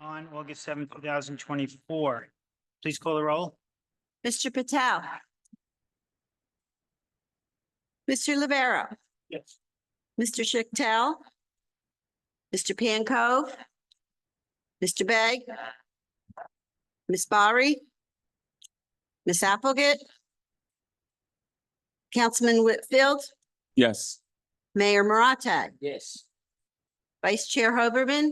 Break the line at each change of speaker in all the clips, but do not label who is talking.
on August 7th, 2024. Please call the roll.
Mr. Patel. Mr. Rivera.
Yes.
Mr. Chichtel. Mr. Pancove. Mr. Begg. Ms. Bari. Ms. Applegate. Councilman Whitfield.
Yes.
Mayor Maratag.
Yes.
Vice Chair Hoberman.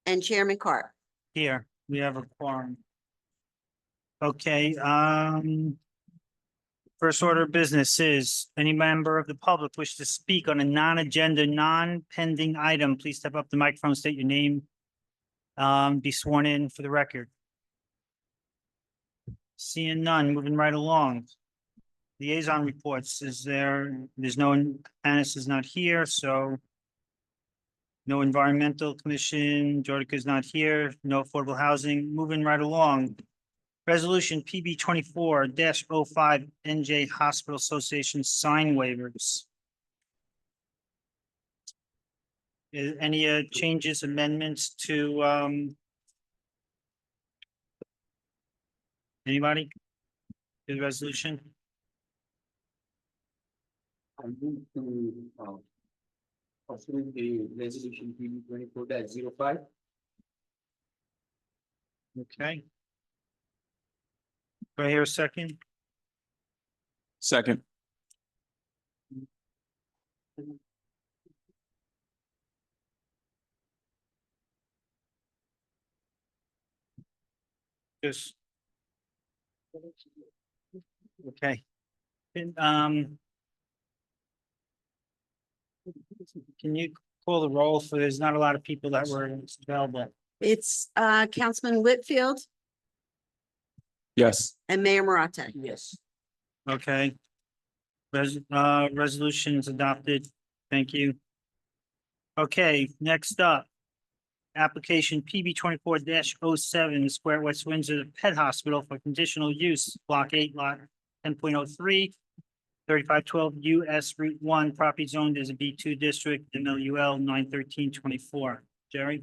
And Chairman Carp.
Here, we have a quorum. Okay, first order of business is any member of the public wish to speak on a non-agenda, non-pending item, please step up to the microphone, state your name. Be sworn in for the record. Seeing none, moving right along. Liaison reports, there's no one, Annis is not here, so no environmental commission, Jordica's not here, no affordable housing, moving right along. Resolution PB 24-05 NJ Hospital Association sign waivers. Any changes, amendments to anybody? To the resolution?
I move to approve the resolution PB 24-05.
Okay. Do I hear a second?
Second.
Just. Okay. And, can you call the roll for, there's not a lot of people that were available.
It's Councilman Whitfield
Yes.
and Mayor Maratag.
Yes. Okay. Resolutions adopted. Thank you. Okay, next up. Application PB 24-07, Square West Windsor Pet Hospital for conditional use, Block 8, Lot 10.03, 3512 US Route 1, property zoned as a B2 district, MLUL 91324. Jerry?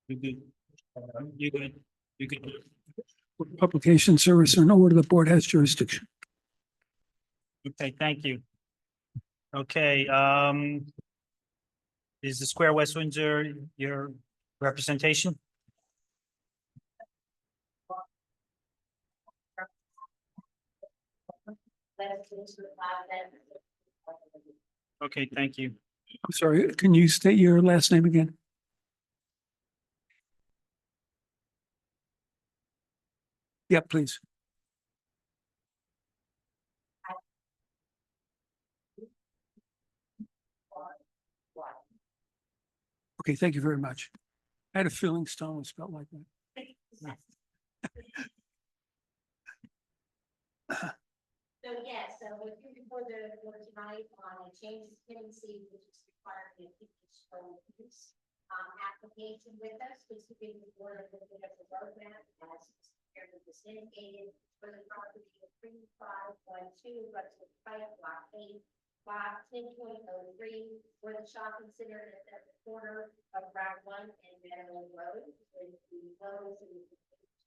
You good? You good? You good?
Publication service or no order the board has jurisdiction.
Okay, thank you. Okay, is the Square West Windsor your representation? Okay, thank you.
I'm sorry, can you state your last name again? Yeah, please. Okay, thank you very much. I had a feeling Stone was spelled like that.
So yes, so we're here before the board tonight on a change of tenancy, which is required in a use application with us, this will be the board of looking at the roadmap as compared to indicated for the property of 3512 Russell Pike, Block 8, Block 10.03, where the shopping center is at the corner of Route 1 and Meadow Road, with the Lowe's and the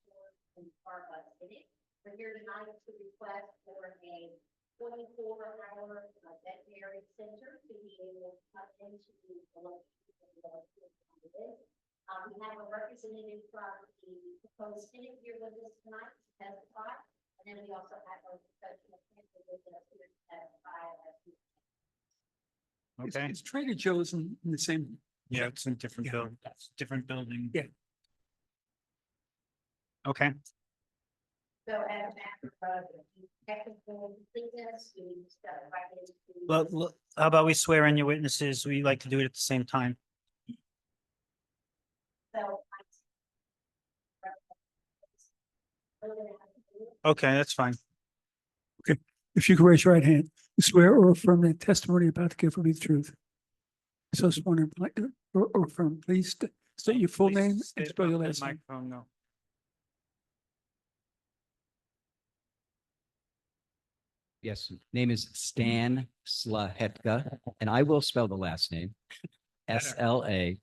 store and Starbucks in it. We're here tonight to request for a 24-hour veterinary center to be able to come into the location. We have a representative from the proposed tenant here with us tonight to testify, and then we also have our professional counsel with us here to testify.
Okay,
It's Trader Joe's in the same.
yeah, it's in different building, different building.
Yeah.
Okay,
So as a matter of technical completeness, we start right into.
well, how about we swear in your witnesses? We like to do it at the same time.
So.
Okay, that's fine.
If you could raise your right hand, you swear or affirm that testimony you're about to give will be the truth. So sworn in, or affirm, please state your full name and
State
spell your
up the
last name.
microphone, no.
Yes, name is Stan Slahetka, and I will spell the last name. Slachetka.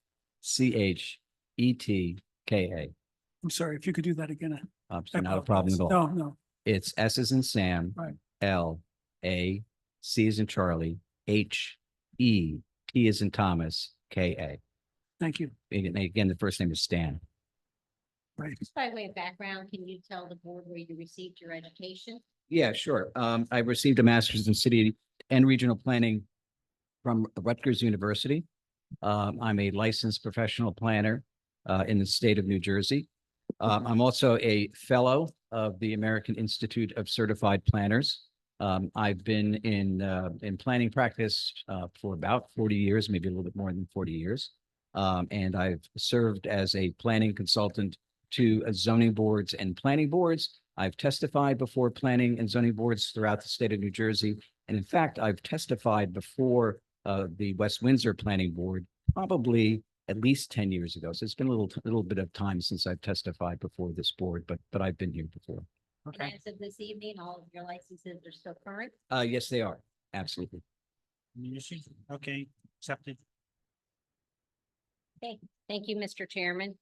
I'm sorry, if you could do that again. I
Not a problem at all.
apologize. No, no.
It's S as in Sam.
Right.
L, A, C as in Charlie, H, E, T as in Thomas, K, A.
Thank you.
Again, the first name is Stan.
Right.
Just by way of background, can you tell the board where you received your education?
Yeah, sure. I received a master's in city and regional planning from Rutgers University. I'm a licensed professional planner in the state of New Jersey. I'm also a fellow of the American Institute of Certified Planners. I've been in planning practice for about 40 years, maybe a little bit more than 40 years. And I've served as a planning consultant to zoning boards and planning boards. I've testified before planning and zoning boards throughout the state of New Jersey. And in fact, I've testified before the West Windsor Planning Board probably at least 10 years ago. So it's been a little bit of time since I've testified before this board, but I've been here before.
And as of this evening, all of your licenses are still current?
Yes, they are. Absolutely.
Any issues? Okay, accepted.
Okay, thank you, Mr. Chairman.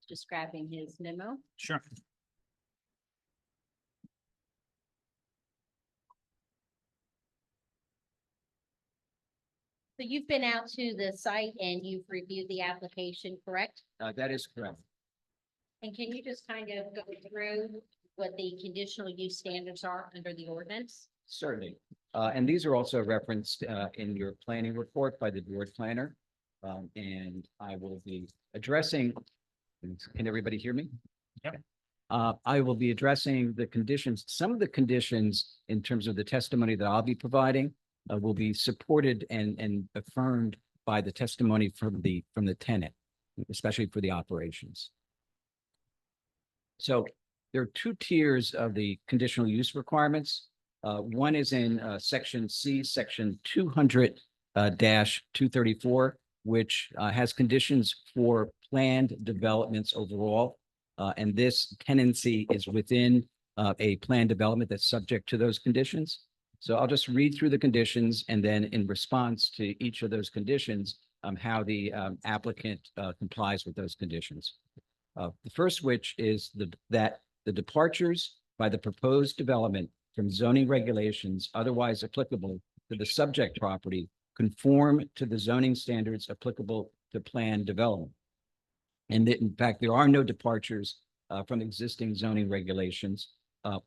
Just grabbing his memo.
Sure.
So you've been out to the site and you've reviewed the application, correct?
That is correct.
And can you just kind of go through what the conditional use standards are under the ordinance?
Certainly. And these are also referenced in your planning report by the board planner. And I will be addressing, can everybody hear me?
Yep.
I will be addressing the conditions, some of the conditions in terms of the testimony that I'll be providing will be supported and affirmed by the testimony from the tenant, especially for the operations. So there are two tiers of the conditional use requirements. One is in section C, section 200 -234, which has conditions for planned developments overall. And this tenancy is within a planned development that's subject to those conditions. So I'll just read through the conditions and then in response to each of those conditions, how the applicant complies with those conditions. The first which is that the departures by the proposed development from zoning regulations otherwise applicable to the subject property conform to the zoning standards applicable to planned development. And that, in fact, there are no departures from existing zoning regulations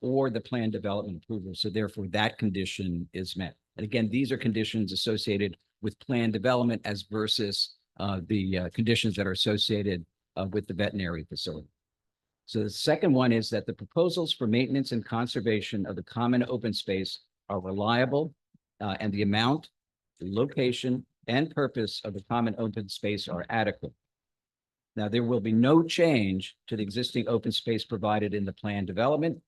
or the planned development approval. So therefore, that condition is met. And again, these are conditions associated with planned development as versus the conditions that are associated with the veterinary facility. So the second one is that the proposals for maintenance and conservation of the common open space are reliable and the amount, the location, and purpose of the common open space are adequate. Now, there will be no change to the existing open space provided in the planned development.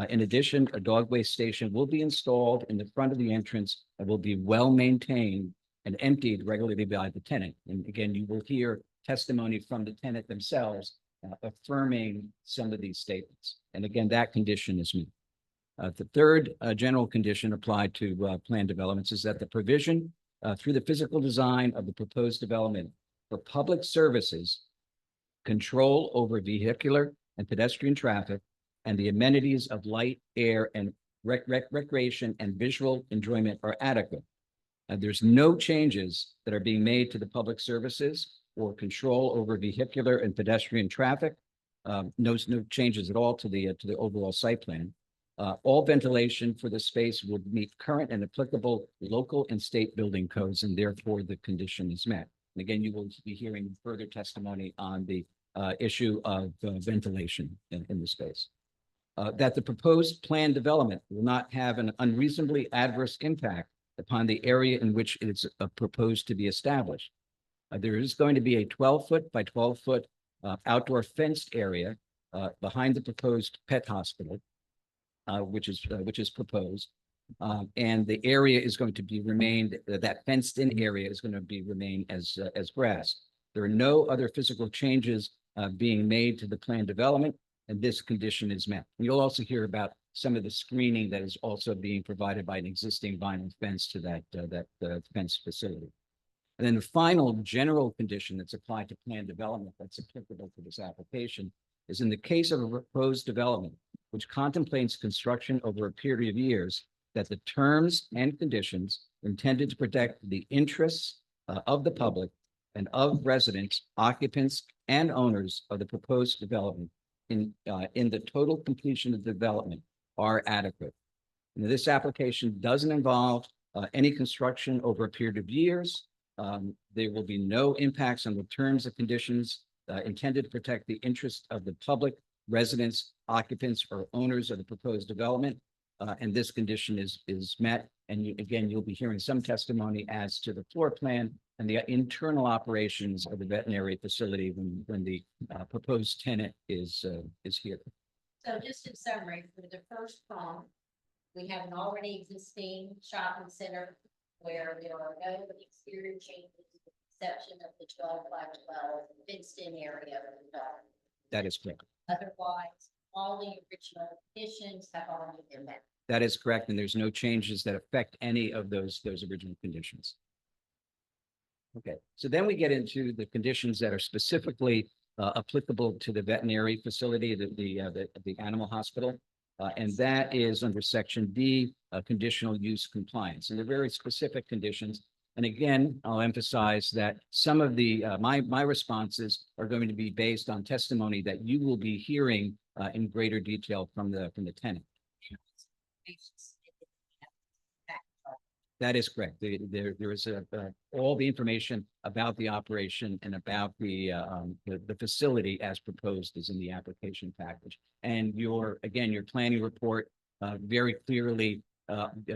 In addition, a dog waste station will be installed in the front of the entrance and will be well maintained and emptied regularly by the tenant. And again, you will hear testimony from the tenant themselves affirming some of these statements. And again, that condition is met. The third general condition applied to planned developments is that the provision through the physical design of the proposed development for public services, control over vehicular and pedestrian traffic, and the amenities of light, air, and recreation and visual enjoyment are adequate. There's no changes that are being made to the public services or control over vehicular and pedestrian traffic. No changes at all to the overall site plan. All ventilation for the space will meet current and applicable local and state building codes, and therefore the condition is met. And again, you will be hearing further testimony on the issue of ventilation in the space. That the proposed planned development will not have an unreasonably adverse impact upon the area in which it is proposed to be established. There is going to be a 12-foot by 12-foot outdoor fenced area behind the proposed pet hospital, which is proposed. And the area is going to be remained, that fenced-in area is going to be remain as grass. There are no other physical changes being made to the planned development, and this condition is met. You'll also hear about some of the screening that is also being provided by an existing vinyl fence to that fence facility. And then the final general condition that's applied to plan development that's applicable to this application is in the case of a proposed development, which contemplates construction over a period of years, that the terms and conditions intended to protect the interests of the public and of residents, occupants, and owners of the proposed development in the total completion of development are adequate. And this application doesn't involve any construction over a period of years. There will be no impacts on the terms and conditions intended to protect the interests of the public, residents, occupants, or owners of the proposed development. And this condition is met. And again, you'll be hearing some testimony as to the floor plan and the internal operations of the veterinary facility when the proposed tenant is here.
So just in summary, for the first prong, we have an already existing shopping center where there are no exterior changes, with the exception of the 12/12 fenced-in area of the dog.
That is correct.
Otherwise, all the original conditions have already been met.
That is correct. And there's no changes that affect any of those original conditions. Okay, so then we get into the conditions that are specifically applicable to the veterinary facility, the animal hospital. And that is under section D, conditional use compliance. And they're very specific conditions. And again, I'll emphasize that some of the my responses are going to be based on testimony that you will be hearing in greater detail from the tenant. That is correct. There is all the information about the operation and about the facility as proposed is in the application package. And your planning report very clearly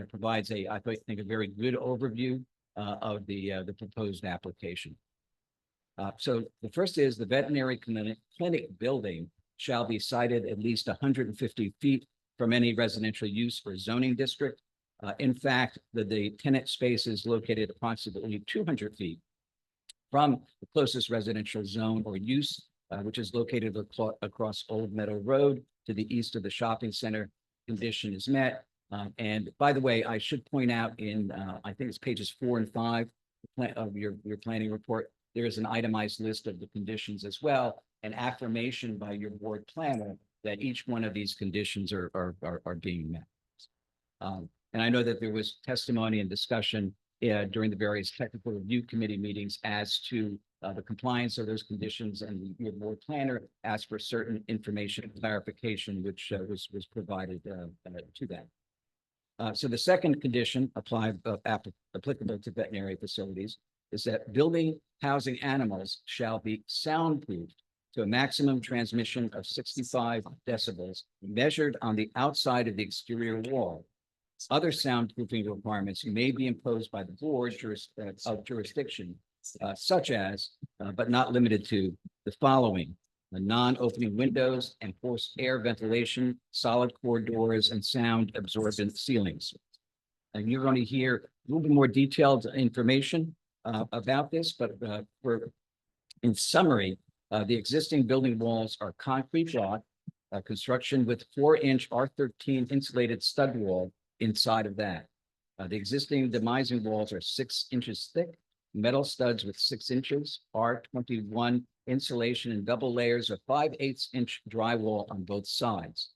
provides I think a very good overview of the proposed application. So the first is the veterinary clinic building shall be sited at least 150 feet from any residential use or zoning district. In fact, the tenant space is located approximately 200 feet from the closest residential zone or use, which is located across Old Meadow Road to the east of the shopping center. Condition is met. And by the way, I should point out in, I think it's pages 4 and 5 of your planning report, there is an itemized list of the conditions as well, an affirmation by your board planner that each one of these conditions are being met. And I know that there was testimony and discussion during the various technical review committee meetings as to the compliance of those conditions, and your board planner asked for certain information and clarification, which was provided to that. So the second condition applicable to veterinary facilities is that building housing animals shall be soundproofed to a maximum transmission of 65 decibels measured on the outside of the exterior wall. Other soundproofing requirements may be imposed by the board of jurisdiction, such as, but not limited to, the following: non-opening windows and forced air ventilation, solid core doors, and sound absorbent ceilings. And you're going to hear a little bit more detailed information about this, but in summary, the existing building walls are concrete block construction with 4-inch R13 insulated stud wall inside of that. The existing demising walls are 6 inches thick, metal studs with 6 inches, R21 insulation and double layers of 5/8 inch drywall on both sides.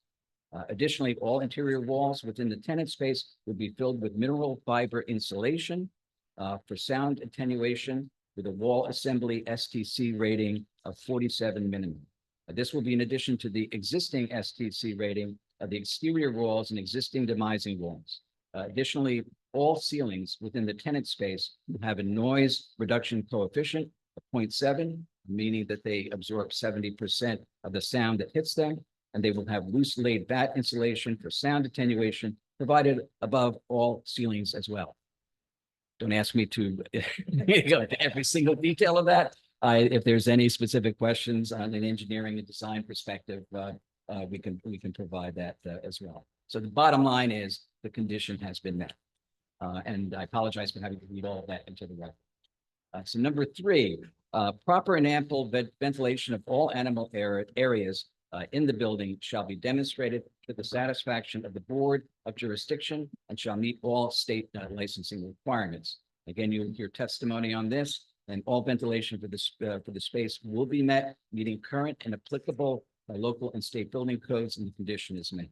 Additionally, all interior walls within the tenant space would be filled with mineral fiber insulation for sound attenuation with a wall assembly STC rating of 47 minimum. This will be in addition to the existing STC rating of the exterior walls and existing demising walls. Additionally, all ceilings within the tenant space will have a noise reduction coefficient of 0.7, meaning that they absorb 70% of the sound that hits them, and they will have loose laid batt insulation for sound attenuation provided above all ceilings as well. Don't ask me to go into every single detail of that. If there's any specific questions on an engineering and design perspective, we can provide that as well. So the bottom line is the condition has been met. And I apologize for having to read all of that into the record. So number 3, proper and ample ventilation of all animal areas in the building shall be demonstrated to the satisfaction of the Board of Jurisdiction and shall meet all state licensing requirements. Again, you'll hear testimony on this, and all ventilation for the space will be met, meeting current and applicable local and state building codes, and the condition is met.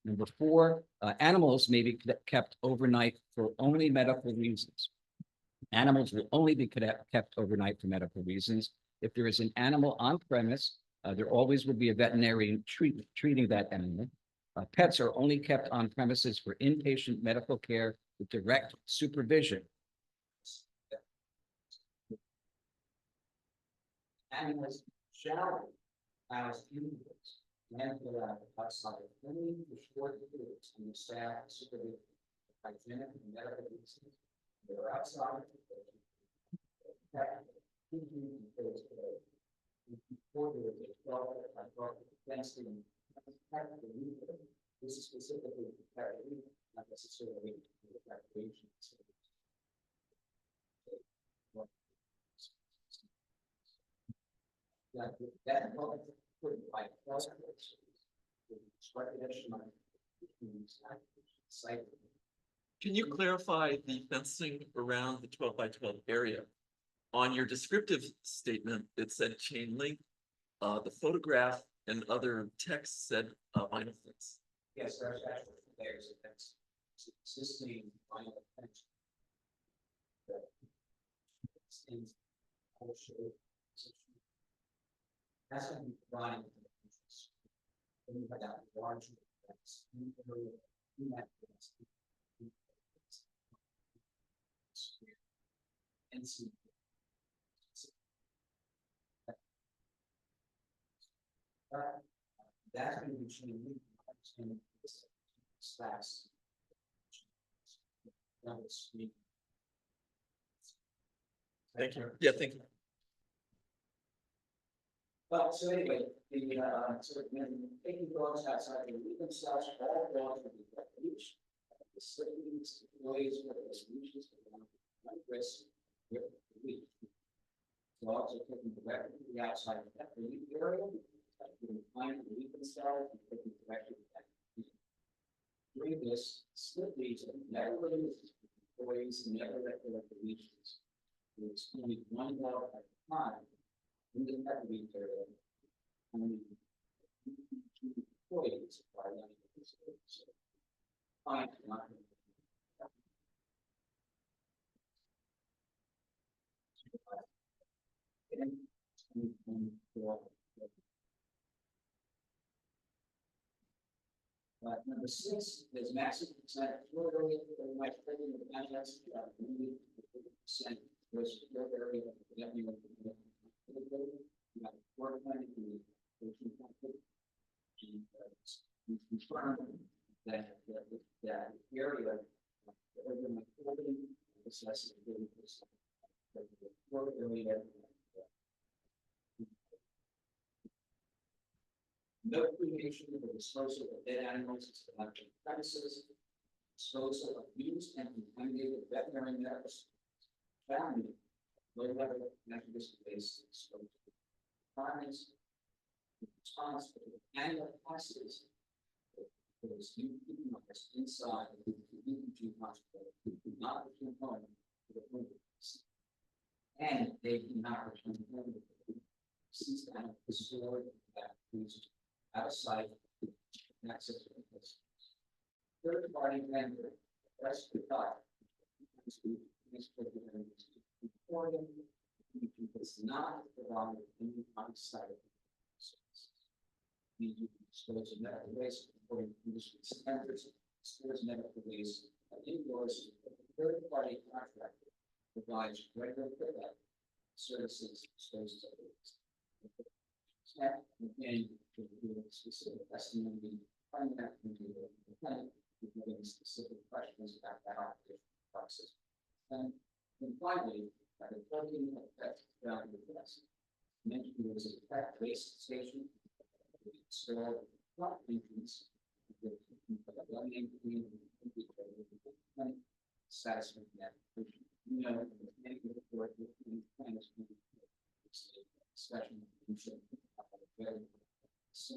Number 4, animals may be kept overnight for only medical reasons. Animals will only be kept overnight for medical reasons. If there is an animal on premise, there always will be a veterinarian treating that animal. Pets are only kept on premises for inpatient medical care with direct supervision. Animals shall house indoors and allowed outside only for short periods and the staff supervision hygienic and medical reasons. They are outside. Before there was a 12, I brought the fenced in. This is specifically for not necessarily for recreation. That by
Can you clarify the fencing around the 12 by 12 area? On your descriptive statement, it said chain link. The photograph and other text said vinyl fence.
Yes, there's a fence. It's existing vinyl fence. That's going to be providing. Then you have that large fence. In that fence. And see. That's going to be chain link. Slacks.
Thank you. Yeah, thank you.
Well, so anyway, so when taking dogs outside, they leave themselves, all dogs will be kept leashed. The sleepings, employees, whether it's leashes, or risk, with the leash. Dogs are taken directly to the outside of that lead area. Find to leave themselves and taken directly to that. During this, slip leads are never released. Employees never let go of the leashes. There's only one dog at a time. In the lead area, only employees are letting go. Fine, not. Number 6, there's maximum percent floor area for my building of contracts. 50% was floor area of the building. You have floor plan to confirm that that area over my building is less than 30%. The floor area. No cremation or disposal of dead animals is allowed on premises. Disposal of used and contaminated veterinary medicine. Found low level hazardous waste disposal. Requirements. Response to the annual passes. Those new marks inside the EPG hospital do not return home to the homeless. And they do not return home to the since the animal is stored that is out of sight, access to the third party vendor, that's the thought. Reporting, it's not provided any on-site services. We dispose of medical waste according to industry standards, stores medical waste indoors. Third party contractor provides regular pickup services, disposes of waste. Again, specific testimony, find that into the plan, giving specific questions about that operational process. And finally, the plugging effect around the test. Mentioned there was a pet waste station, installed front entrance, satisfying that. You know, many of the work with plans, discussion. So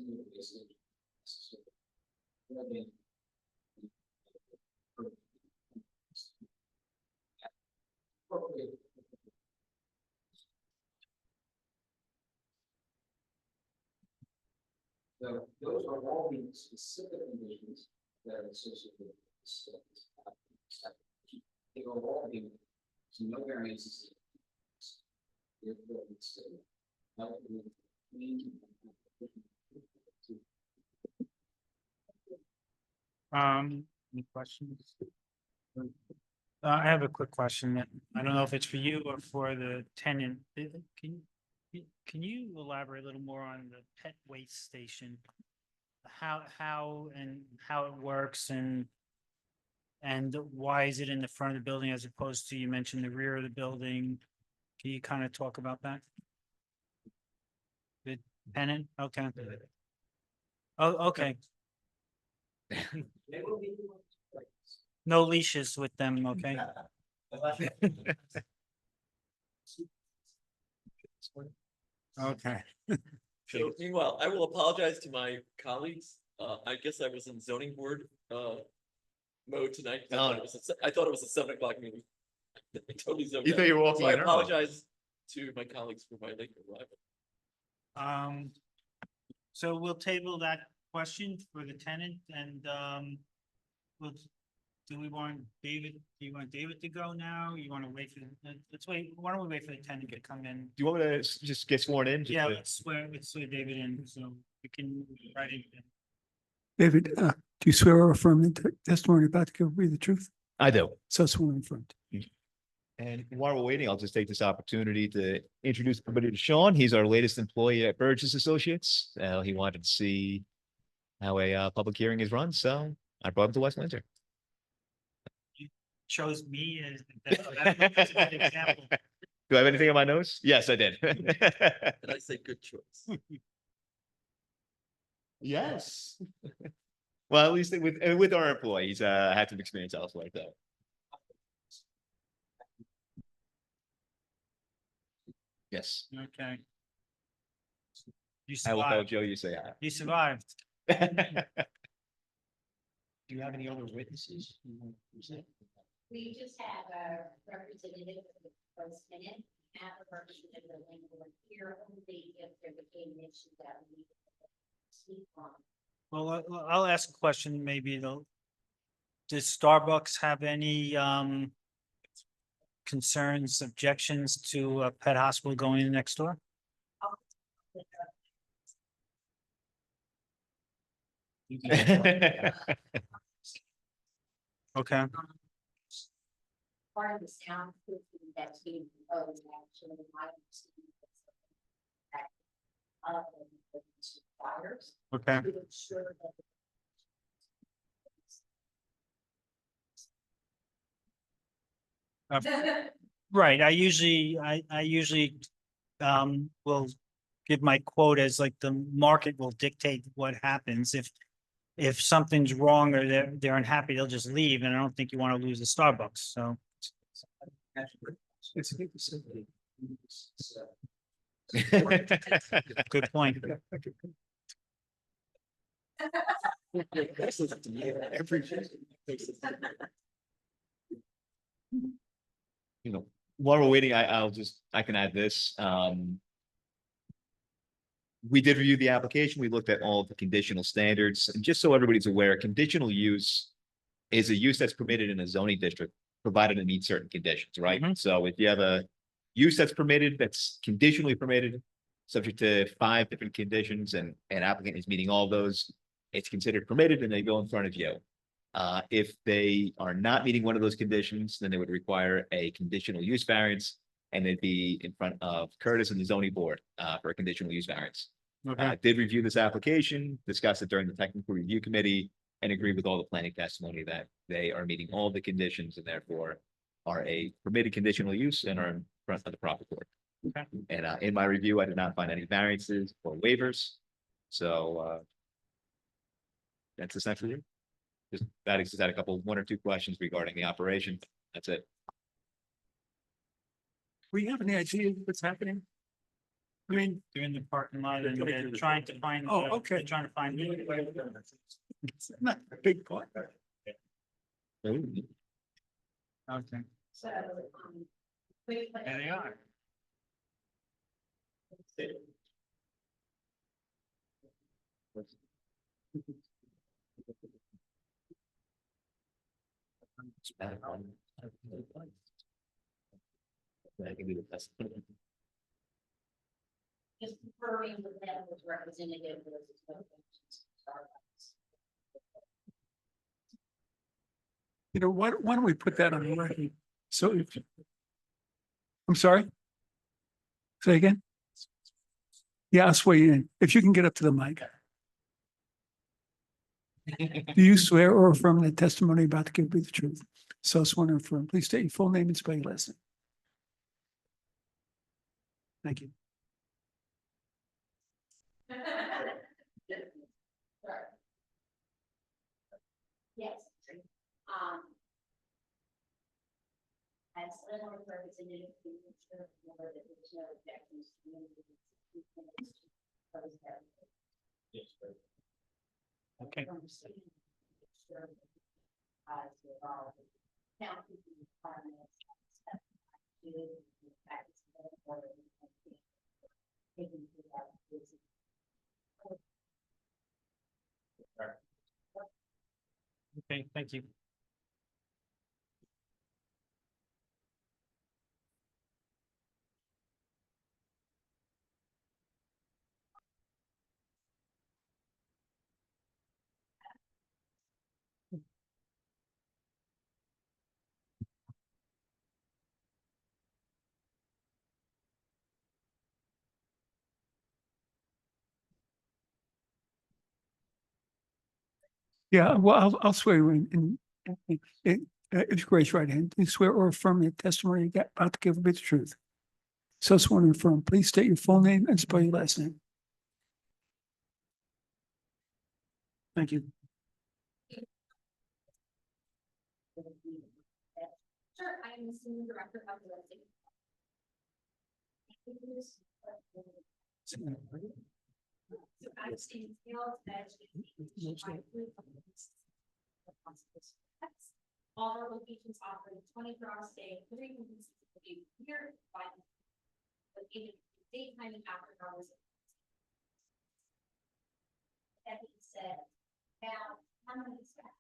those are all the specific conditions that are associated with this. They are all being, so no variances. Therefore, it's, that would mean-
Any questions? I have a quick question. I don't know if it's for you or for the tenant. Can you elaborate a little more on the pet waste station? How it works and why is it in the front of the building as opposed to, you mentioned the rear of the building? Can you kind of talk about that? The tenant, okay. Oh, okay. No leashes with them, okay? Okay.
So meanwhile, I will apologize to my colleagues. I guess I was in zoning board, mode tonight. I thought it was a 7 o'clock meeting. I totally zoned
You
out.
thought you were walking
So I
in early.
apologize to my colleagues for my late arrival.
So we'll table that question for the tenant and, we'll, do you want David to go now? You want to wait for, let's wait, why don't we wait for the tenant to come in?
Do you want me to just get sworn in?
Yeah, let's swear David in, so we can write it.
David, do you swear or affirm that the testimony you're about to give will be the truth?
I do.
So sworn in front.
And while we're waiting, I'll just take this opportunity to introduce everybody to Sean. He's our latest employee at Burgess Associates. He wanted to see how a public hearing is run, so I brought him to West Windsor.
Chose me as, that's a good example.
Do I have anything on my nose? Yes, I did.
And I say good choice.
Yes. Well, at least with our employees, had some experience elsewhere, though. Yes.
Okay. You
I will tell
survived,
Joe you say
you survived.
aye.
Do you have any other witnesses? you want to present?
We just have a representative of the first minute, have a representative of the landlord here, only if there became an issue that we need to speak on.
Well, I'll ask a question, maybe though. Does Starbucks have any, concerns, objections to a pet hospital going in next door? Okay,
Part of the soundproofing that's being proposed actually, my understanding is that fires
okay.
to ensure that
Right, I usually will give my quote as like the market will dictate what happens. If something's wrong or they're unhappy, they'll just leave, and I don't think you want to lose the Starbucks, so. Good point.
You know, while we're waiting, I can add this. We did review the application. We looked at all of the conditional standards, and just so everybody's aware, conditional use is a use that's permitted in a zoning district, provided it meets certain conditions, right?
Mhm.
So if you have a use that's permitted, that's conditionally permitted, subject to 5 different conditions, and an applicant is meeting all of those, it's considered permitted, and they go in front of you. If they are not meeting one of those conditions, then they would require a conditional use variance, and they'd be in front of Curtis and the zoning board for a conditional use variance.
Okay,
Did review this application, discussed it during the technical review committee, and agreed with all the planning testimony that they are meeting all the conditions and therefore are a permitted conditional use and are in front of the proper court.
Okay.
And in my review, I did not find any variances or waivers. So that's essentially it. Just had a couple, 1 or 2 questions regarding the operation. That's it.
We have any idea what's happening? Green.
They're in the parking lot and they're trying to find.
Oh, okay.
They're trying to find.
It's not a big part.
Okay,
So, wait, but-
there they are.
Just confirming with them with representative.
You know, why don't we put that on the record? So if. I'm sorry? Say again? Yeah, I'll swear you in. If you can get up to the mic. Do you swear or affirm that testimony you're about to give be the truth? So sworn and affirm. Please state your full name and spell your last name. Thank you.
Yes. As landlord representative, we ensure that there's no objections.
Okay. Okay, thank you.
Yeah, well, I'll swear you in. If you raise your right hand, do you swear or affirm that testimony you're about to give will be the truth? So sworn and affirm. Please state your full name and spell your last name. Thank you.
Sure, I am the senior director of the listing. So as in field all our locations offer 24-hour stay, 3 weeks a year, located daytime and after hours. That being said, now how many staff?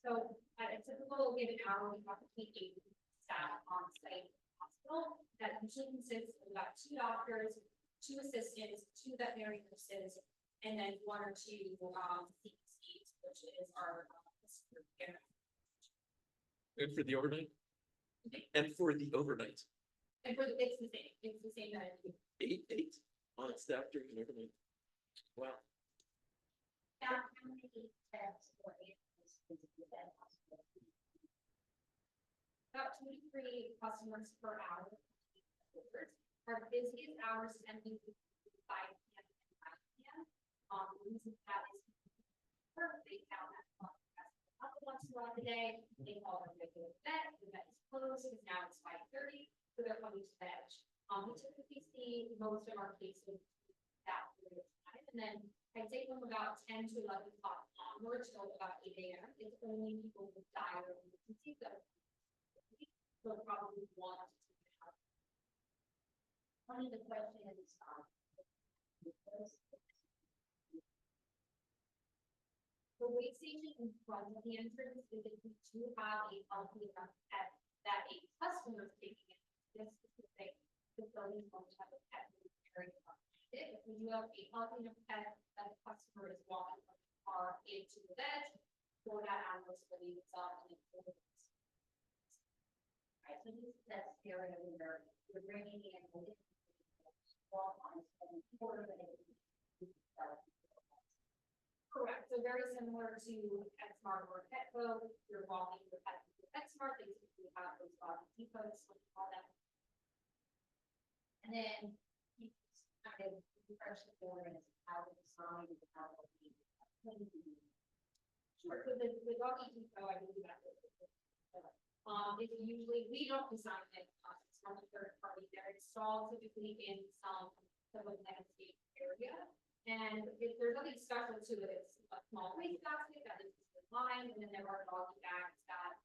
So at a typical given hour, we have between 8 staff on site hospital that usually consists of about 2 doctors, 2 assistants, 2 veterinary nurses, and then 1 or 2 CPCs, which is our care.
And for the overnight? And for the overnight,
And for it's the same that.
8 on staff during the overnight. Wow.
How many tests or animals is that hospital? About 2 to 3 customers per hour. Our busiest hours ending with 5 p.m. and 5 p.m. The reason that is they found that once throughout the day, they call their regular vet, the vet is closed, because now it's 5:30, so they're coming to veg. We typically see most of our cases that period of time, and then I take them about 10 to 11 o'clock onwards till about 8 a.m. It's only people with dire emergencies that will probably want to take it out. One of the questions, the wait station in front of the entrance is if we do have a healthy enough pet that a customer is taking it. This specific facility won't have a pet. If we do have a healthy enough pet that the customer is walking from the car into the veg, for that animal will leave itself in the right, so this is that area where you're bringing the animal in. Walk on and quarter of it. Correct, so very similar to PetSmart or Petco, you're walking with PetSmart, they typically have those depots, what we call them. And then you kind of refresh the board as how to design and how to be. Sure, so the doggy depot, I believe that is usually, we don't design it, from a third party. They're installed typically in some of the landscape area. And if there's nothing special to it, it's a small waste basket that is lined, and then there are doggy bags that,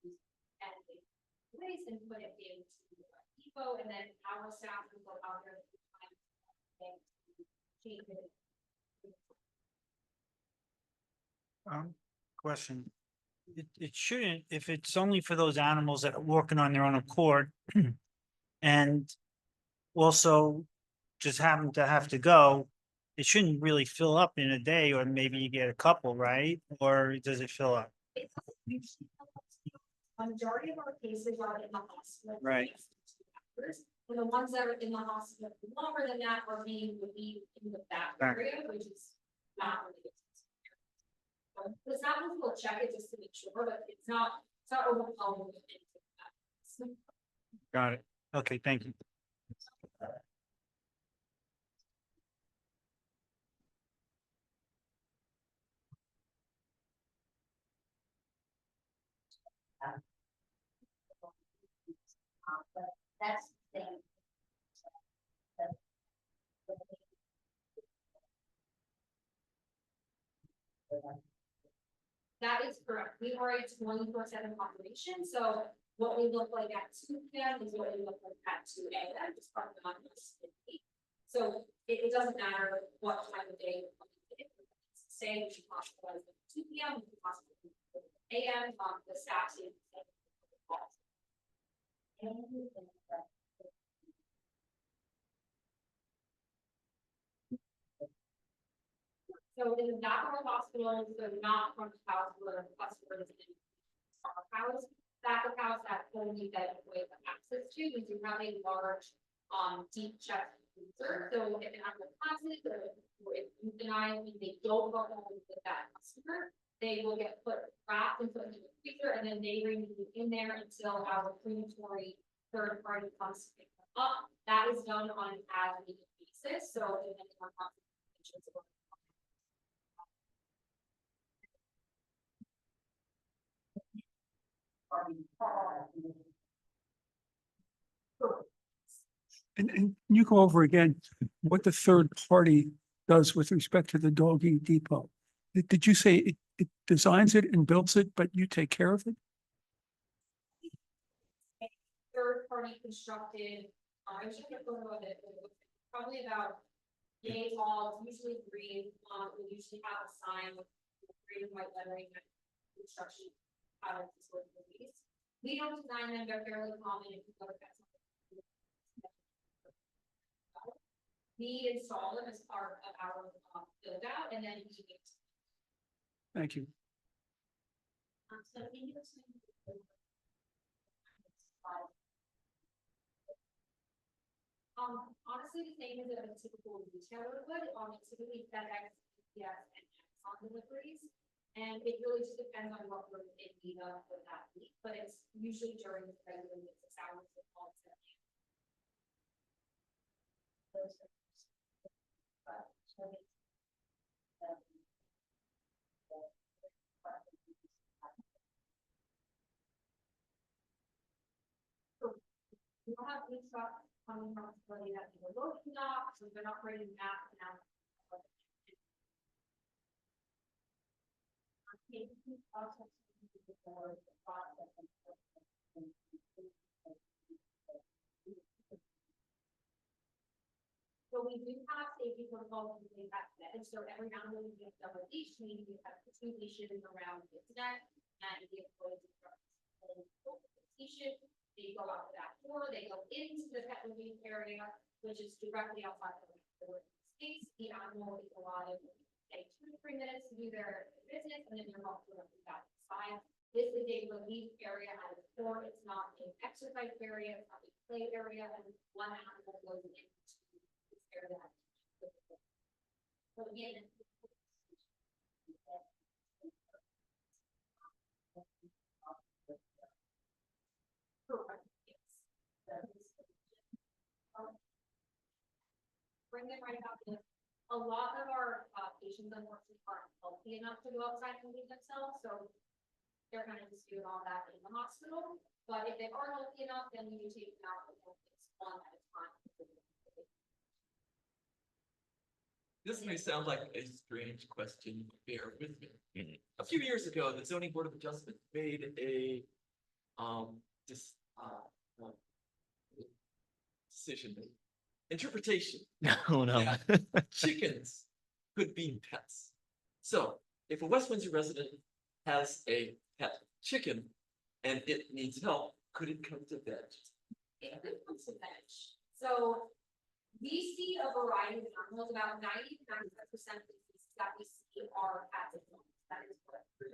and they waste and put it into the depot, and then our staff will go out there and change it.
Question. It shouldn't, if it's only for those animals that are walking on their own accord. And also just happen to have to go, it shouldn't really fill up in a day, or maybe you get a couple, right? Or does it fill up?
It doesn't usually fill up. A majority of our cases are in the hospital.
Right.
And the ones that are in the hospital longer than that are would be in the back
Back.
area, which is not really. It's not, we'll check it just to make sure, but it's not overwhelming. with anything.
Got it. Okay, thank you.
But that's the thing. That is correct. We are a 24/7 operation, so what we look like at 2 p.m. is what we look like at 2 a.m. Just part of the So it doesn't matter what time of day. Say we should hospitalize at 2 p.m. we can hospitalize at a.m. The staff is. So in the back of our hospital, so not front of house where customers in our house, back of house that only that way of access to, we do have a large, deep chest freezer. So if an animal passes, or if euthanized, and they don't go home with that customer, they will get wrapped and put into the freezer, and then they remain in there until our crematory third party comes to pick them up. That is done on an as-needed basis, so depending on how
And you go over again what the third party does with respect to the doggy depot. Did you say it designs it and builds it, but you take care of it?
third party constructed, I should get a photo of it, but it's probably about yay tall, it's usually green, we usually have a sign with green and white lettering that construction. Release. We don't design them, they're fairly common if you go to that. We install them as part of our build out, and then we.
Thank you.
So in your honestly, the same as a typical retailer would, typically FedEx, yes, and Amazon deliveries. And it really just depends on what we're in need of for that week, but it's usually during the regular business hours of all. We don't have any trucks coming from somebody that we were loading up, so they're not bringing that now. So we do have safety protocols in place at that, and so every now and then we get double leash, meaning we have 2 leashes around the internet, and the employees they go out that door, they go into the pet release area, which is directly outside of the space. The animal is allotted take 2 to 3 minutes to do their business, and then they're off to the outside. This is a relief area at its core. It's not an exercise area, it's not a play area, and one animal goes into this area. So again, bring them right out. A lot of our patients unfortunately aren't healthy enough to go outside and leave themselves, so they're kind of just doing all that in the hospital. But if they are healthy enough, then you take them out and it's one at a time.
This may sound like a strange question, bear with me.
Mhm.
A few years ago, the zoning board of adjustment made a, just, decision, interpretation.
Oh, no.
that chickens could be pets. So if a West Windsor resident has a pet chicken and it needs help, could it come to veg?
It could come to veg. So we see a variety of animals, about 90 to 95% of the species that we see are pets. That is what we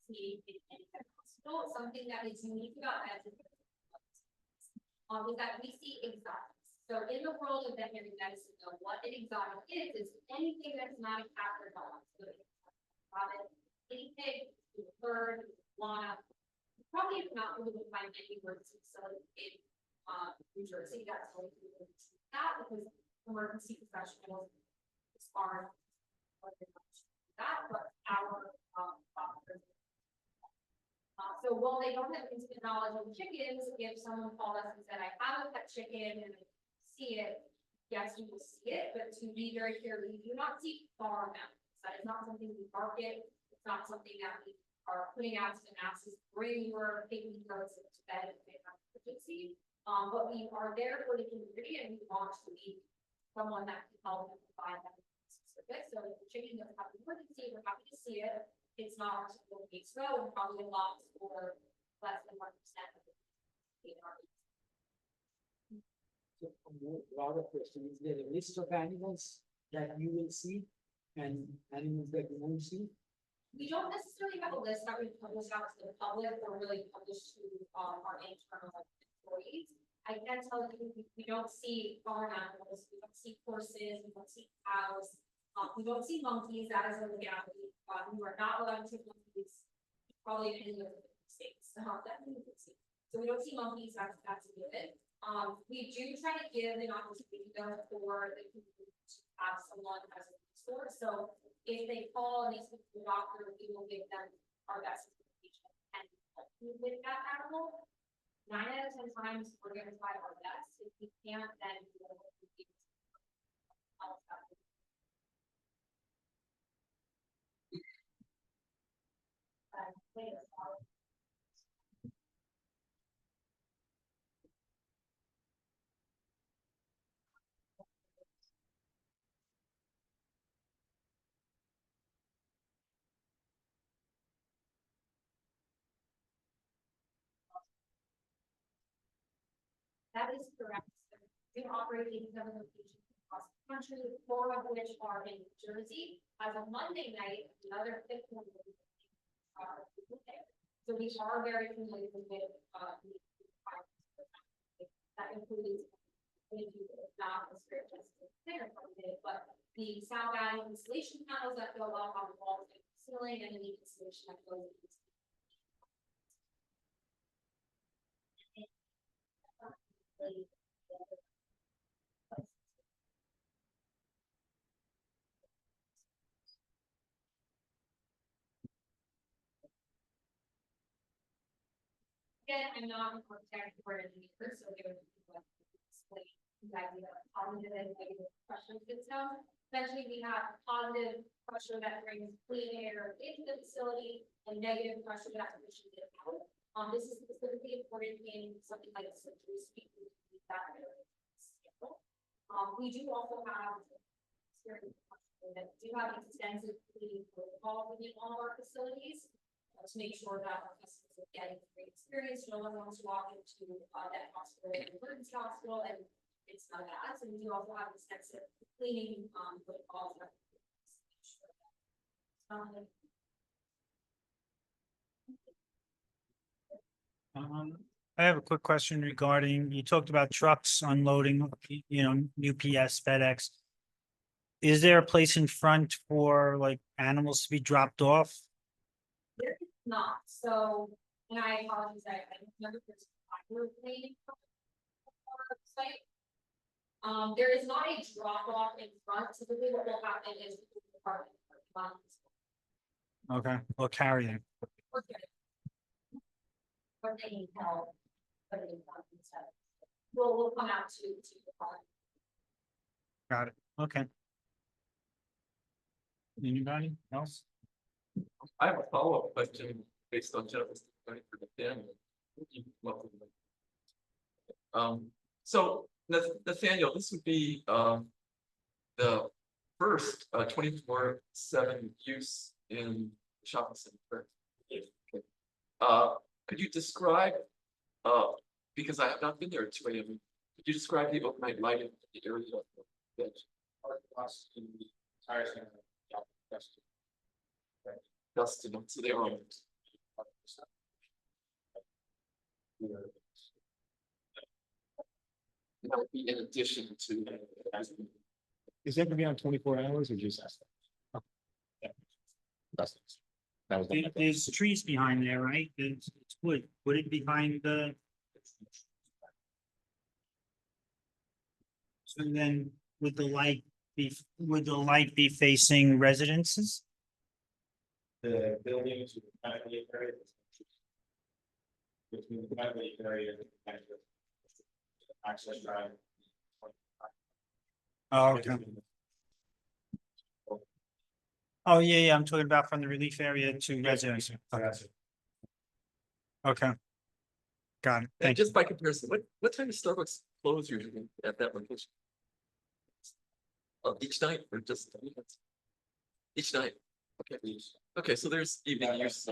see in any pet hospital. Something that is unique about pets is that we see exotics. So in the world of veterinary medicine, though, what an exotic is anything that's not a cat or dog. So it's rabbit, guinea pig, bird, iguana. Probably not able to find any words in New Jersey that's going to be that because emergency professionals are that, but our doctors. So while they don't have intimate knowledge of chickens, if someone called us and said, I have a pet chicken and I see it, yes, you will see it, but to be very clear, we do not see farm animals. That is not something we market. It's not something that we are putting out to the masses, bring your baby goats to bed if they have emergency. But we are there for the community and we want to be someone that can help and provide that specific. So if the chicken doesn't have an emergency, we're happy to see it. It's not our typical case though, and probably a lot for less than 1% of the.
Broader question, is there a list of animals that you will see and animals that you won't see?
We don't necessarily have a list that we publish out to the public or really publish to our internal employees. I can tell you, we don't see farm animals, we don't see horses, we don't see cows, we don't see monkeys. That is a legality. We are not allowed to see monkeys, probably in any of the states. So we don't see monkeys. That's a given. We do try to give an opportunity though for the community to have someone as a resource. So if they call and they speak to the doctor, we will give them our best information and help you with that animal. 9 out of 10 times, we're going to try our best. If we can't, then we will be help out. That is correct. We operate 87 locations across the country, 4 of which are in New Jersey. As of Monday night, another 5th one will be there. So we are very familiar with that includes not a strict but the sound guide installation panels that go up on the walls and the ceiling and the installation that goes into again, I'm not an architect or an engineer, so there would be like explain the idea of positive and negative pressure system. Essentially, we have positive pressure that brings clean air into the facility and negative pressure that pushes it out. This is specifically important in something like a surgery suite. We do also have that do have extensive cleaning protocol within all of our facilities to make sure that our customers are getting great experience. No one wants to walk into that hospital, emergency hospital, and it's not bad. So we do also have extensive cleaning protocols.
I have a quick question regarding, you talked about trucks unloading, UPS, FedEx. Is there a place in front for like animals to be dropped off?
There is not. So, and I apologize, I remember there's a cleaning site. There is not a drop off in front. Typically what will happen is the department.
Okay, or carrying.
Okay. or they need help. But it is, so we'll come out to the park.
Got it. Okay. Anybody else?
I have a follow-up question based on Jennifer's testimony for the family. So Nathaniel, this would be, the first, 24/7 use in the shopping center. Correct? Okay. Could you describe, because I have not been there at 2 AM, could you describe the overnight lighting in the area of the bench? Dustin, so they are on. That would be in addition to.
Is that gonna be on 24 hours or just? That was.
There's trees behind there, right? It's wood. Would it behind the? So then would the light be facing residences?
The buildings with the privately area. Between the privately area and the access drive.
Oh, okay. Oh, yeah, I'm talking about from the relief area to residence. Okay. Got it.
And
Thank you.
just by comparison, what time does Starbucks close usually at that location? Each night or just? Each night, okay, okay, so there's evening use.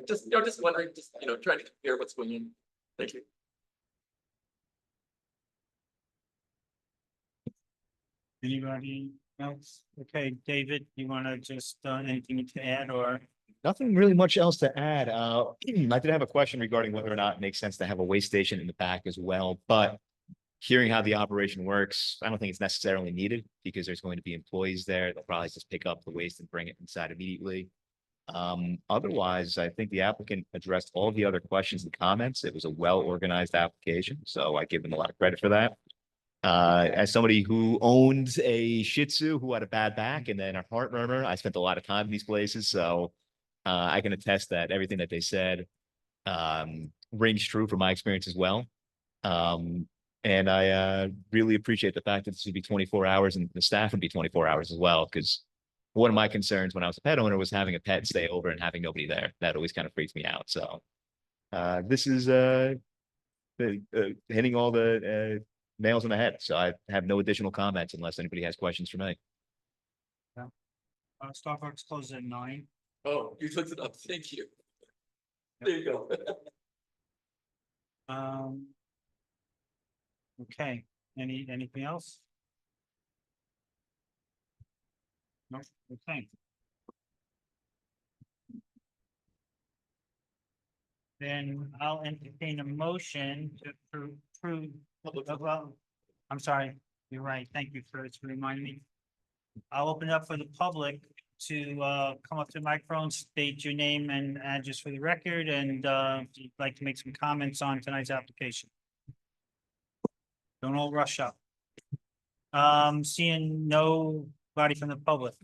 Just, just wondering, just, trying to compare what's going on. Thank you.
Anybody else? Okay, David, you wanna just, anything to add or?
Nothing really much else to add. I did have a question regarding whether or not it makes sense to have a waste station in the back as well, but hearing how the operation works, I don't think it's necessarily needed because there's going to be employees there. They'll probably just pick up the waste and bring it inside immediately. Otherwise, I think the applicant addressed all the other questions and comments. It was a well-organized application, so I give them a lot of credit for that. As somebody who owned a Shih Tzu who had a bad back and then a heart murmur, I spent a lot of time in these places, so I can attest that everything that they said rings true from my experience as well. And I really appreciate the fact that this would be 24 hours and the staff would be 24 hours as well, because one of my concerns when I was a pet owner was having a pet stay over and having nobody there. That always kind of freaks me out. So this is hitting all the nails on the head. So I have no additional comments unless anybody has questions for me.
Starbucks closes at 9.
Oh, you looked it up, thank you. There you go.
Okay, anything else? No, okay. Then I'll entertain a motion to approve. Well, I'm sorry, you're right. Thank you for reminding me. I'll open it up for the public to come up to the microphone, state your name and address for the record, and if you'd like to make some comments on tonight's application. Don't all rush up. Seeing nobody from the public.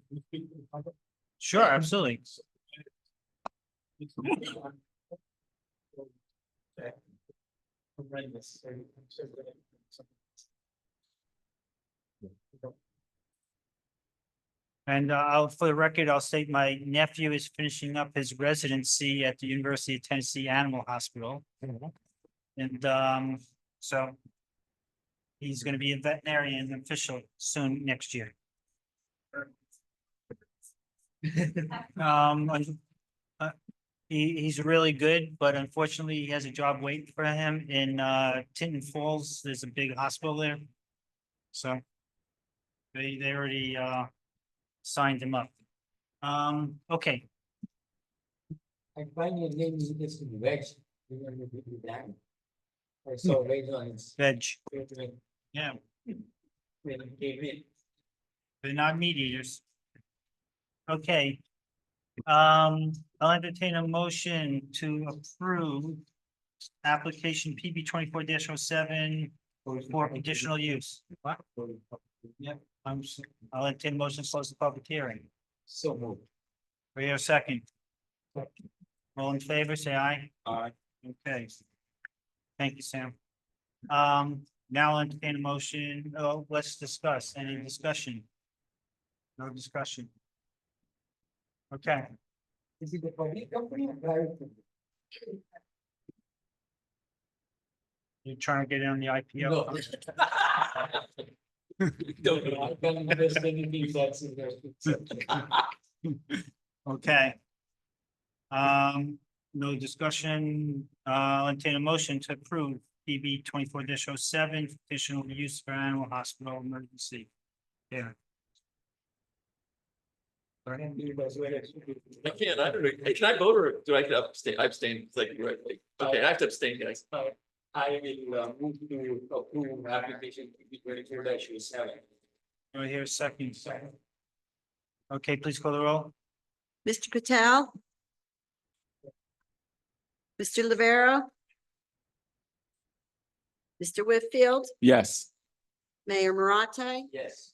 Sure, absolutely. And for the record, I'll state my nephew is finishing up his residency at the University of Tennessee Animal Hospital. And so he's going to be a veterinarian official soon next year. He's really good, but unfortunately he has a job waiting for him in Tinton Falls. There's a big hospital there. So they already signed him up. Okay.
I find your name is just Veg. You want to be that? I saw Veg on his.
Veg,
When
yeah,
he came in.
they're not meat eaters. Okay. I'll entertain a motion to approve application PB 24-07 for conditional use. What? Yep, I'll entertain a motion to close the public hearing.
So moved.
We have a second. All in favor, say aye.
Aye.
Okay. Thank you, Sam. Now I'll entertain a motion. Oh, let's discuss. Any discussion? No discussion. Okay,
Is it a public company or private company?
you're trying to get in on the IPO.
No. Don't know, I can't invest anything that's invested.
Okay. No discussion. I'll entertain a motion to approve PB 24-07, additional use for animal hospital emergency. Yeah.
And do it as well as-
I can't, I don't know. Hey, can I vote or do I abstain? I abstain, it's like, right, like, okay, I have to abstain, guys.
I will move to approve application 24-07.
Do I hear a second? Okay, please call the roll.
Mr. Patel? Mr. Rivera? Mr. Whitfield?
Yes.
Mayor Marate?
Yes.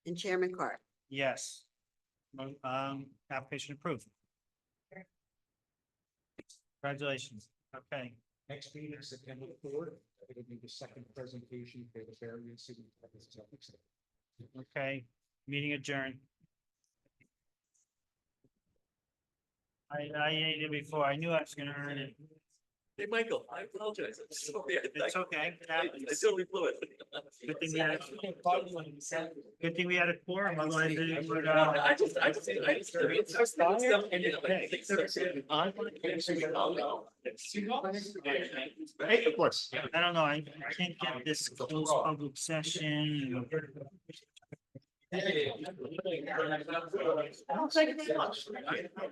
And Chairman Carr.
Yes. Application approved. Congratulations. Okay.
Next meeting is September 4th. It'll be the second presentation for the variance.
Okay, meeting adjourned. I ate it before. I knew I was gonna earn it.
Hey, Michael, I apologize. I'm sorry.
It's okay. It
I
happens.
totally blew it.
Good thing we had, good thing we had a quorum, otherwise it would,
I just.
Hey, of course.
I don't know, I can't get this close public session.
I don't think it's much.